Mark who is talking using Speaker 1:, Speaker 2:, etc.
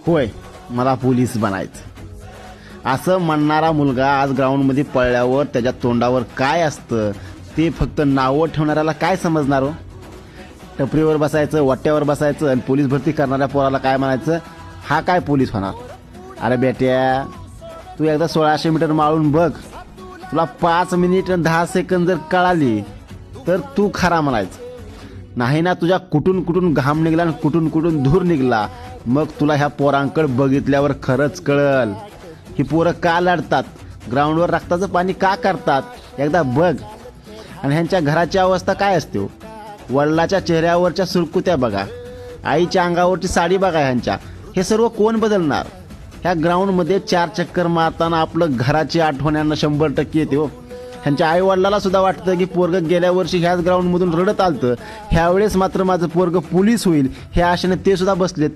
Speaker 1: होय, मला पोलीस बनायचं असं म्हणणारा मुलगा आज ग्राउंडमध्ये पळल्यावर त्याच्या तोंडावर काय असतं ते फक्त नावं ठेवणाऱ्याला काय समजणार हो? टपरीवर बसायचं, वाट्यावर बसायचं आणि पोलीस भरती करणाऱ्या पोराला काय म्हणायचं, हा काय पोलीस होणार? अरे बेट्या, तू एकदा 1600 मीटर माळून बघ, तुला 5 मिनिट आणि 10 सेकंद जर कळाली तर तू खरा म्हणायचं. नाही ना तुझ्या कुठून कुठून घाम निघला आणि कुठून कुठून धूर निघला, मग तुला ह्या पोरांकडे बघितल्यावर खरंच कळल ही पोरं का लढतात, ग्राउंडवर रक्ताचं पाणी का करतात, एकदा बघ. आणि ह्यांच्या घराची अवस्था काय असते हो? वडिलाच्या चेहऱ्यावरच्या सुरकुत्या बघा, आईच्या अंगावरची साडी बघा, ह्यांच्या हे सर्व कोण बदलणार? ह्या ग्राउंडमध्ये 4 चक्कर मारताना आपलं घराची आठवण यांना 100% येते हो. ह्यांच्या आई वडिलाला सुद्धा वाटतं की पोरगं गेल्या वर्षी ह्याच ग्राउंडमधून रडत आलतं, ह्यावेळेस मात्र माझं पोरगं पोलीस होईल, ह्या आशेने ते सुद्धा बसलेत.